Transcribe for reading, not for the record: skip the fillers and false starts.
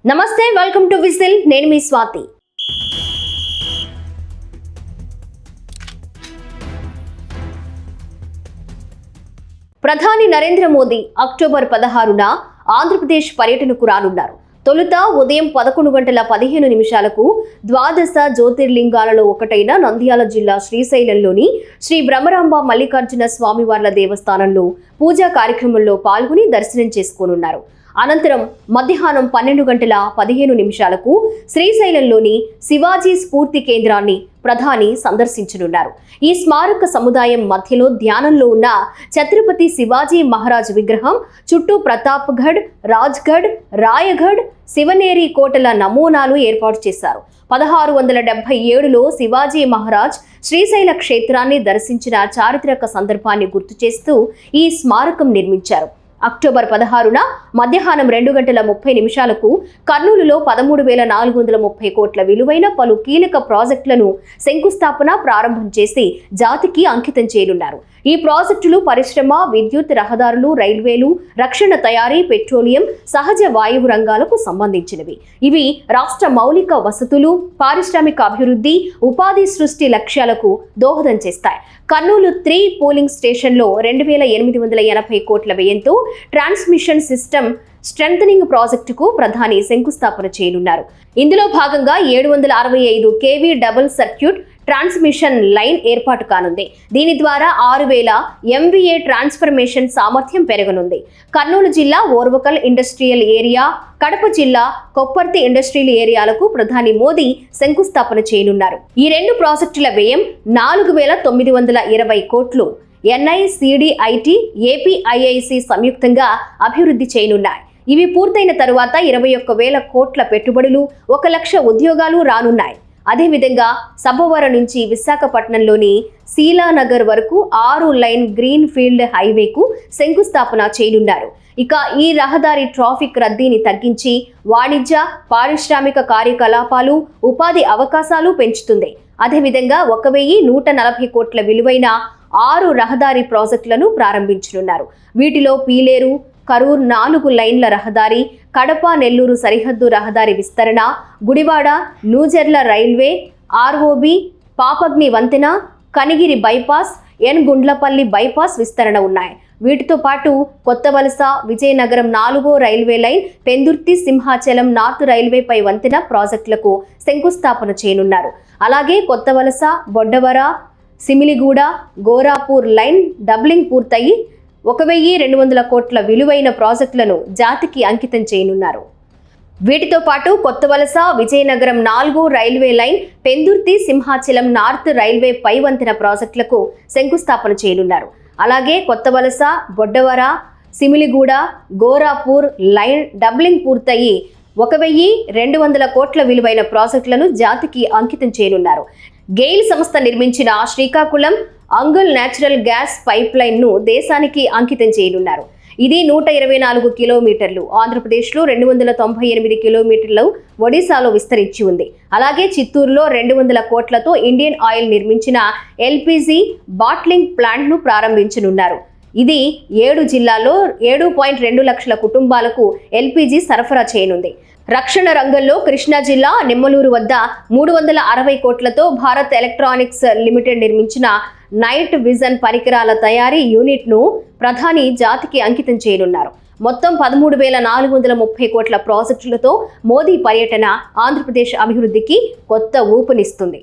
నమస్తే, welcome to whistle. నేను మీ స్వాతి. ప్రధాని నరేంద్ర మోదీ అక్టోబర్ 16న ఆంధ్రప్రదేశ్ పర్యటనకు రానున్నారు. తొలుత ఉదయం 11:15 ద్వాదశ జ్యోతిర్లింగాలలో ఒకటైన నంద్యాల జిల్లా శ్రీశైలంలోని శ్రీ బ్రహ్మరాంబ మల్లికార్జున స్వామివార్ల దేవస్థానంలో పూజా కార్యక్రమంలో పాల్గొని దర్శనం చేసుకోనున్నారు. అనంతరం మధ్యాహ్నం 12:15 శ్రీశైలంలోని శివాజీ స్ఫూర్తి కేంద్రాన్ని ప్రధాని సందర్శించనున్నారు. ఈ స్మారక సముదాయం మధ్యలో ధ్యానంలో ఉన్న ఛత్రపతి శివాజీ మహారాజ్ విగ్రహం చుట్టూ ప్రతాప్గఢ్, రాజ్గఢ్, రాయగఢ్, శివనేరి కోటల నమూనాలు ఏర్పాటు చేశారు. 1677లో శివాజీ మహారాజ్ శ్రీశైల క్షేత్రాన్ని దర్శించిన చారిత్రక సందర్భాన్ని గుర్తు చేస్తూ ఈ స్మారకం నిర్మించారు. అక్టోబర్ 16న మధ్యాహ్నం 2:30 కర్నూలులో 13,430 కోట్ల విలువైన పలు కీలక ప్రాజెక్టులను శంకుస్థాపన, ప్రారంభం చేసి జాతికి అంకితం చేయనున్నారు. ఈ ప్రాజెక్టులు పరిశ్రమ, విద్యుత్, రహదారులు, రైల్వేలు, రక్షణ తయారీ, పెట్రోలియం, సహజ వాయువు రంగాలకు సంబంధించినవి. ఇవి రాష్ట్ర మౌలిక వసతులు, పారిశ్రామిక అభివృద్ధి, ఉపాధి సృష్టి లక్ష్యాలకు దోహదం చేస్తాయి. కర్నూలు 3 పోలింగ్ స్టేషన్లో 2,880 కోట్ల వ్యయంతో ట్రాన్స్మిషన్ సిస్టమ్ స్ట్రెంథనింగ్ ప్రాజెక్టుకు ప్రధాని శంకుస్థాపన చేయనున్నారు. ఇందులో భాగంగా 765 kV double circuit transmission line ఏర్పాటు కానుంది. దీని ద్వారా 6,000 MVA ట్రాన్స్ఫర్మేషన్ సామర్థ్యం పెరగనుంది. కర్నూలు జిల్లా ఓర్వకల్ ఇండస్ట్రియల్ ఏరియా, కడప జిల్లా కొప్పర్తి ఇండస్ట్రియల్ ఏరియాలకు ప్రధాని మోదీ శంకుస్థాపన చేయనున్నారు. ఈ 2 ప్రాజెక్టుల వ్యయం 4,920 కోట్లు. NICDIT, APIIC సంయుక్తంగా అభివృద్ధి చేయనున్నాయి. ఇవి పూర్తయిన తరువాత 21,000 కోట్ల పెట్టుబడులు, 1,00,000 ఉద్యోగాలు రానున్నాయి. అదేవిధంగా సబ్బవరం నుంచి విశాఖపట్నంలోని శీలానగర్ వరకు 6 లైన్ గ్రీన్ ఫీల్డ్ హైవేకు శంకుస్థాపన చేయనున్నారు. ఇక ఈ రహదారి ట్రాఫిక్ రద్దీని తగ్గించి వాణిజ్య, పారిశ్రామిక కార్యకలాపాలు, ఉపాధి అవకాశాలు పెంచుతుంది. అదేవిధంగా 1,140 కోట్ల విలువైన 6 రహదారి ప్రాజెక్టులను ప్రారంభించనున్నారు. వీటిలో పీలేరు, కరూర్ 4 లైన్ల రహదారి, కడప, నెల్లూరు సరిహద్దు రహదారి విస్తరణ, గుడివాడ, నూజెర్ల రైల్వే, ROB, పాపగ్ని వంతెన, కనిగిరి బైపాస్, గుండ్లపల్లి బైపాస్ విస్తరణ ఉన్నాయి. వీటితో పాటు కొత్తవలస, విజయనగరం 4వ railway line, Pendurthi, Simhachalam north రైల్వేపై వంతెన ప్రాజెక్టులకు శంకుస్థాపన చేయనున్నారు. అలాగే కొత్తవలస, బొడ్డవర, సిమిలిగూడ, గోరాపూర్ లైన్ డబ్లింగ్ పూర్తయి 1,200 కోట్ల విలువైన ప్రాజెక్టులను జాతికి అంకితం చేయనున్నారు. వీటితో పాటు కొత్తవలస, విజయనగరం 4వ railway line, Pendurthi, Simhachalam north railway పై వంతెన ప్రాజెక్టులకు శంకుస్థాపన చేయనున్నారు. అలాగే కొత్తవలస, బొడ్డవర, సిమిలిగూడ, గోరాపూర్ లైన్ డబ్లింగ్ పూర్తయి 1,200 కోట్ల విలువైన ప్రాజెక్టులను జాతికి అంకితం చేయనున్నారు. గెయిల్ సంస్థ నిర్మించిన Srikakulam Angul natural gas pipe line ను దేశానికి అంకితం చేయనున్నారు. ఇది 124 కిలోమీటర్లు, ఆంధ్రప్రదేశ్లో 298 కిలోమీటర్లు, ఒడిశాలో విస్తరించి ఉంది. అలాగే చిత్తూరులో 200 కోట్లతో ఇండియన్ ఆయిల్ నిర్మించిన LPG బాట్లింగ్ ప్లాంట్ ను ప్రారంభించనున్నారు. ఇది 7 జిల్లాల్లో 7.2 లక్షల కుటుంబాలకు LPG సరఫరా చేయనుంది. రక్షణ రంగంలో కృష్ణా జిల్లా నిమ్మలూరు వద్ద 360 కోట్లతో భారత్ ఎలక్ట్రానిక్స్ లిమిటెడ్ నిర్మించిన నైట్ విజన్ పరికరాల తయారీ యూనిట్ ను ప్రధాని జాతికి అంకితం చేయనున్నారు. మొత్తం 13,430 కోట్ల ప్రాజెక్టులతో మోదీ పర్యటన ఆంధ్రప్రదేశ్ అభివృద్ధికి కొత్త ఊపునిస్తుంది.